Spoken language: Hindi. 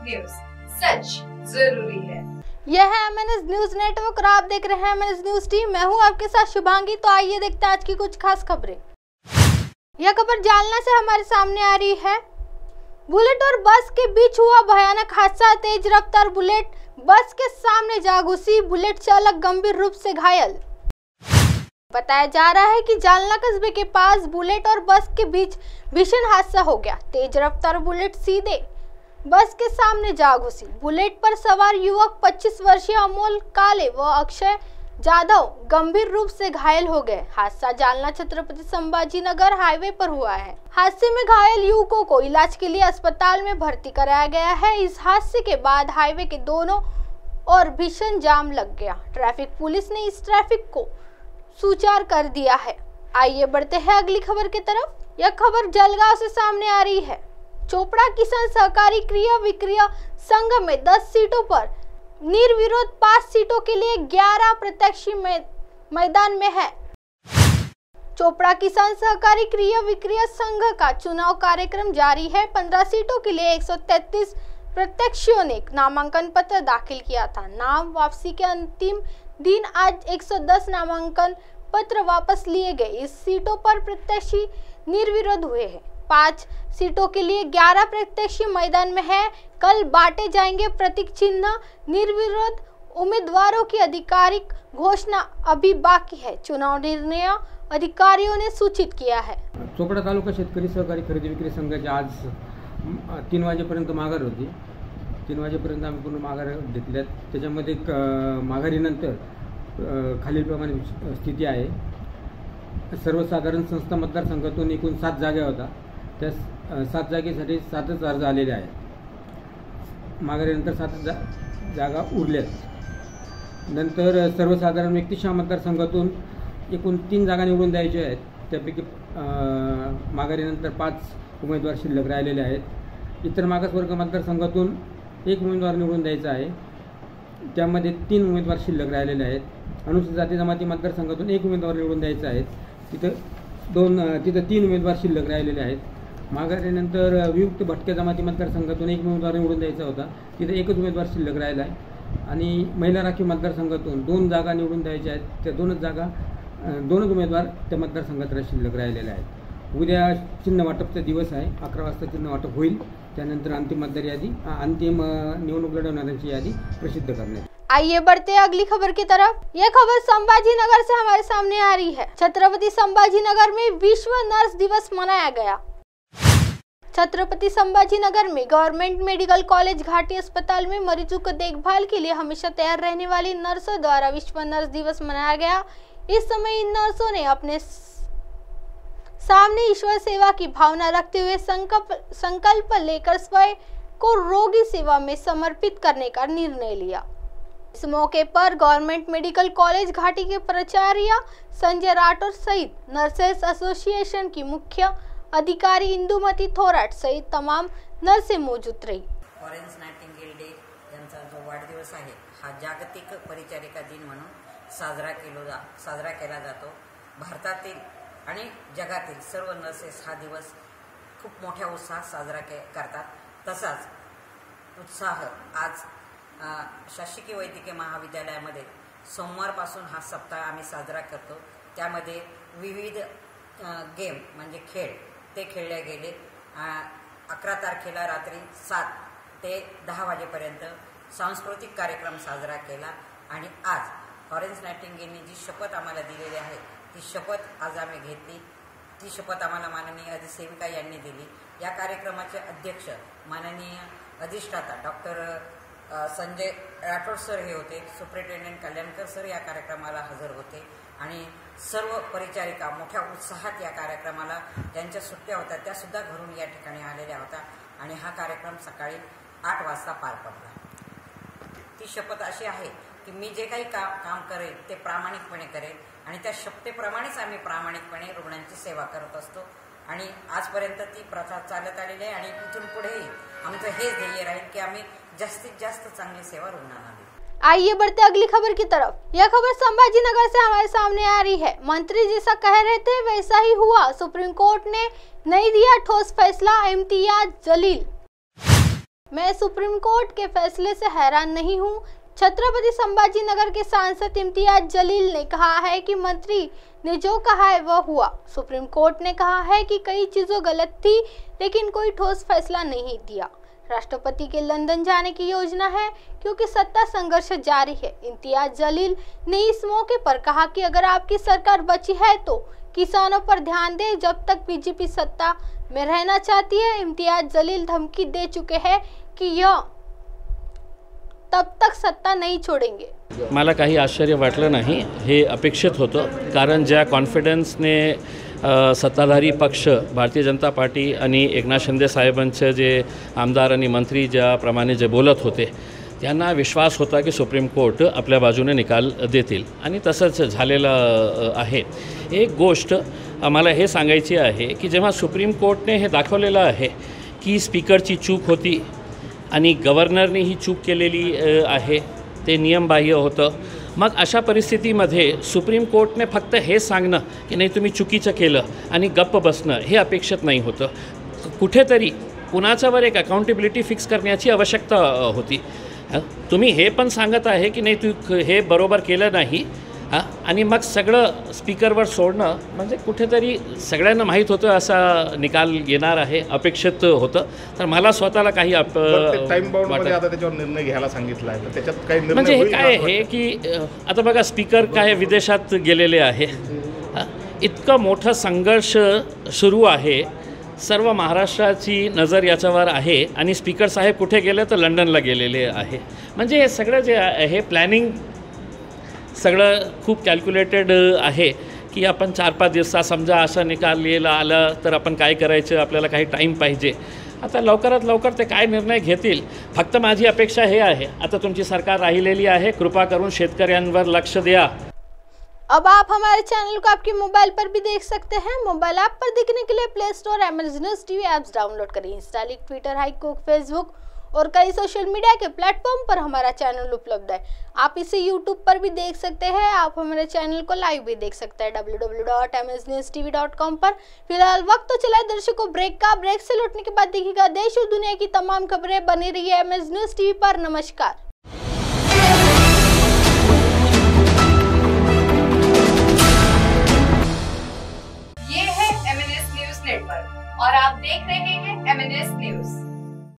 न्यूज, सच जरूरी है। यह है MNS न्यूज नेटवर्क और आप देख रहे हैं MNS न्यूज टीम। मैं हूं आपके साथ शुभांगी। तो आइए देखते हैं आज की कुछ खास खबरें। यह खबर जालना से हमारे सामने आ रही है। बुलेट और बस के बीच हुआ भयानक हादसा। तेज रफ्तार बुलेट बस के सामने जा घुसी। बुलेट चालक गंभीर रूप से घायल। बताया जा रहा है कि जालना कस्बे के पास बुलेट और बस के बीच भीषण हादसा हो गया। तेज रफ्तार बुलेट सीधे बस के सामने जा घुसी। बुलेट पर सवार युवक 25 वर्षीय अमोल काले व अक्षय जाधव गंभीर रूप से घायल हो गए। हादसा जालना छत्रपति संभाजी नगर हाईवे पर हुआ है। हादसे में घायल युवकों को इलाज के लिए अस्पताल में भर्ती कराया गया है। इस हादसे के बाद हाईवे के दोनों ओर भीषण जाम लग गया। ट्रैफिक पुलिस ने इस ट्रैफिक को सुचारू कर दिया है। आइए बढ़ते हैं अगली खबर की तरफ। यह खबर जलगांव से सामने आ रही है। चोपड़ा किसान सहकारी क्रय विक्रय संघ में 10 सीटों पर निर्विरोध 5 सीटों के लिए 11 प्रत्याशी मैदान में है। चोपड़ा किसान सहकारी क्रय विक्रय संघ का चुनाव कार्यक्रम जारी है। 15 सीटों के लिए 133 प्रत्याशियों ने नामांकन पत्र दाखिल किया था। नाम वापसी के अंतिम दिन आज 110 नामांकन पत्र वापस लिए गए। इस सीटों पर प्रत्याशी निर्विरोध हुए हैं। 5 सीटों के लिए 11 प्रत्याशी मैदान में है। कल बांटे जाएंगे प्रतीक चिन्ह। निर्विरोध उम्मीदवारों की आधिकारिक घोषणा अभी बाकी है। चुनाव निर्णय अधिकारियों ने सूचित किया है। चोपडा तालुका शेतकरी सहकारी खरेदी विक्री संघाची आज 3 वाजेपर्यंत माघार होती। 3 वाजेपर्यंत आम्ही पूर्ण माघार घेतल्यात। त्याच्यामध्ये माघारीनंतर खालीलप्रमाणे स्थिती आहे। सर्वसाधारण संस्था मतदारसंघातून एकूण 7 जागा होता। त्या 7 जागेसाठी 7च अर्ज आलेले आहेत। माघारीनंतर 7 जागा उरल्यात। नंतर सर्वसाधारण व्यक्तिशः मतदारसंघातून एकूण 3 जागा निवडून द्यायच्या आहेत। त्यापैकी माघारीनंतर 5 उमेदवार शिल्लक राहिलेले आहेत। इतर मागासवर्ग मतदारसंघातून 1 उमेदवार निवडून द्यायचा आहे। त्यामध्ये 3 उमेदवार शिल्लक राहिलेले आहेत। अनुसूचित जाती जमाती मतदारसंघातून 1 उमेदवार निवडून द्यायचा आहे। तिथं 3 उमेदवार शिल्लक राहिलेले आहेत। माघारीनंतर विमुक्त भटक्या जमाती मतदारसंघातून 1 उमेदवार निवडून द्यायचा होता। तिथं 1च उमेदवार शिल्लक राहिला आहे। आणि महिला राखीव मतदारसंघातून 2 जागा निवडून द्यायच्या आहेत। त्या 2च उमेदवार त्या मतदारसंघात शिल्लक राहिलेले आहेत। उद्या चिन्ह वाटपचा दिवस आहे। 11 वाजता चिन्ह वाटप होईल। त्यानंतर अंतिम मतदार यादी अंतिम निवडणूक लढवणाऱ्यांची यादी प्रसिद्ध करण्यात। आइए बढ़ते हैं अगली खबर की तरफ। यह खबर संभाजी नगर से हमारे सामने आ रही है। छत्रपति संभाजी नगर में विश्व नर्स दिवस मनाया गया। छत्रपति संभाजी नगर में गवर्नमेंट मेडिकल कॉलेज घाटी अस्पताल में मरीजों को देखभाल के लिए हमेशा तैयार रहने वाली नर्सों द्वारा विश्व नर्स दिवस मनाया गया। इस समय इन नर्सों ने अपने सामने ईश्वर सेवा की भावना रखते हुए संकल्प लेकर स्वयं को रोगी सेवा में समर्पित करने का निर्णय लिया। इस मौके पर गवर्नमेंट मेडिकल कॉलेज घाटी के प्राचार्य संजय राठौर सहित नर्सेस एसोसिएशन की मुख्य अधिकारी इंदुमती थोराट सहित तमाम नर्सें मौजूद रही। फ्लोरेन्स नाइटिंगेल डे यांचा जो वाढदिवस आहे हा जागतिक परिचारिका दिन म्हणून साजरा केला जातो। भारतातील आणि जगातील सर्व नर्सेस हा दिवस खूप मोठ्या उत्साहात साजरा करतात। तसाच उत्साह आज शासकीय वैद्यकीय महाविद्यालयामध्ये सोमवारपासून हा सप्ताह आम्ही साजरा करतो। त्यामध्ये विविध गेम म्हणजे खेळ ते खेळले गेले। 11 तारखेला रात्री 7 ते 10 वाजेपर्यंत सांस्कृतिक कार्यक्रम साजरा केला। आणि आज फ्लोरेन्स नाइटिंगेलने जी शपथ आम्हाला दिलेली आहे ती शपथ आज आम्ही घेतली। ती शपथ आम्हाला माननीय अधिसेविका यांनी दिली। या कार्यक्रमाचे अध्यक्ष माननीय अधिष्ठाता डॉक्टर संजय राठौर सर हे होते। सुप्रिंटेंडेंट कल्याणकर सर या कार्यक्रमाला हजर होते। आणि सर्व परिचारिका मोठ्या उत्साहात या कार्यक्रमाला ज्यांच्या सुट्ट्या होत्या त्या सुद्धा घरून या ठिकाणी आलेल्या होत्या। आणि हा कार्यक्रम सकाळी 8 वाजता पार पडला। ती शपथ अशी आहे की मी जे काही काम करेन ते प्रामाणिकपणे करेन आणि त्या शपथेप्रमाणेच आम्ही प्रामाणिकपणे रुग्णांची सेवा करत असतो। आणि आजपर्यंत ती प्रथा चालत आलेली आहे आणि इथून पुढेही आमचं हेच ध्येय राहील की आम्ही जास्तीत जास्त चांगली सेवा रुग्णांना देऊ। आइए बढ़ते अगली खबर की तरफ। यह खबर संभाजी नगर से हमारे सामने आ रही है। मंत्री जैसा कह रहे थे वैसा ही हुआ। सुप्रीम कोर्ट ने नहीं दिया ठोस फैसला। इम्तियाज जलील मैं सुप्रीम कोर्ट के फैसले से हैरान नहीं हूँ। छत्रपति संभाजी नगर के सांसद इम्तियाज जलील ने कहा है कि मंत्री ने जो कहा है वह हुआ। सुप्रीम कोर्ट ने कहा है कि कई चीजों गलत थी, लेकिन कोई ठोस फैसला नहीं दिया। राष्ट्रपति के लंदन जाने की योजना है क्योंकि सत्ता संघर्ष जारी है। इम्तियाज जलील ने इस मौके पर कहा कि अगर आपकी सरकार बची है तो किसानों पर ध्यान दे, जब तक बीजेपी सत्ता में रहना चाहती है। इम्तियाज जलील धमकी दे चुके हैं कि यह तब तक सत्ता नहीं छोडेंगे। मला काही आश्चर्य वाटलं नाही, हे अपेक्षित होतं, कारण ज्या कॉन्फिडन्सने सत्ताधारी पक्ष भारतीय जनता पार्टी आणि एकनाथ शिंदे साहेबांचे जे आमदार आणि मंत्री ज्याप्रमाणे जे बोलत होते त्यांना विश्वास होता की सुप्रीम कोर्ट आपल्या बाजूने निकाल देतील आणि तसंच झालेलं आहे। एक गोष्ट आम्हाला हे सांगायची आहे की जेव्हा सुप्रीम कोर्टने हे दाखवलेलं आहे की स्पीकरची चूक होती आणि गव्हर्नरने ही चूक केलेली आहे, ते नियमबाह्य होतं, मग अशा परिस्थितीमध्ये सुप्रीम कोर्टने फक्त हे सांगणं की नाही तुम्ही चुकीचं केलं आणि गप्प बसणं हे अपेक्षित नाही होतं। कुठेतरी कुणाच्यावर एक अकाउंटेबिलिटी फिक्स करण्याची आवश्यकता होती। तुम्ही हे पण सांगत आहे की नाही तू हे बरोबर केलं नाही आणि मग सगळं स्पीकरवर सोडणं म्हणजे कुठेतरी सगळ्यांना माहीत होतं असा निकाल येणार आहे, अपेक्षित होतं। तर मला स्वतःला काही टाइम बाउंडमध्ये आता त्याच्यावर निर्णय घ्यायला सांगितला आहे, त्याच्यात काही निर्णय म्हणजे हे काय आहे की आता बघा स्पीकर काय विदेशात गेलेले आहे, इतकं मोठं संघर्ष सुरू आहे, सर्व महाराष्ट्राची नजर याच्यावर आहे आणि स्पीकर साहेब कुठे गेले तर लंडनला गेलेले आहे। म्हणजे हे सगळं जे आहे प्लॅनिंग सगळं खूप कॅल्क्युलेटेड आहे की आपण 4-5 दिवसात समजा असा निकाल यायला आला तर आपण काय करायचं, आपल्याला काही टाईम पाहिजे। आता लवकरात लवकर ते काय निर्णय घेतील। फक्त माझी अपेक्षा हे आहे, आता तुमची सरकार राहिलेली आहे, कृपा करून शेतकऱ्यांवर लक्ष द्या। अब आप हमारे चैनल को आपके मोबाइल पर भी देख सकते हैं। मोबाइल ऐप पर देखने के लिए play store MNS news TV apps download करें। इंस्टा, ट्विटर, हाईकुक, फेसबुक और कई सोशल मीडिया के प्लेटफॉर्म पर हमारा चैनल उपलब्ध है। आप इसे यूट्यूब पर भी देख सकते हैं। आप हमारे चैनल को लाइव भी देख सकते हैं www.msnewstv.com पर। फिलहाल वक्त तो चला है दर्शकों ब्रेक का। ब्रेक से लौटने के बाद देखिएगा देश और दुनिया की तमाम खबरें। बनी रही है एमएस न्यूज़ टीवी पर। नमस्कार। ये है MNS न्यूज नेटवर्क और आप देख रहे हैं MNS न्यूज।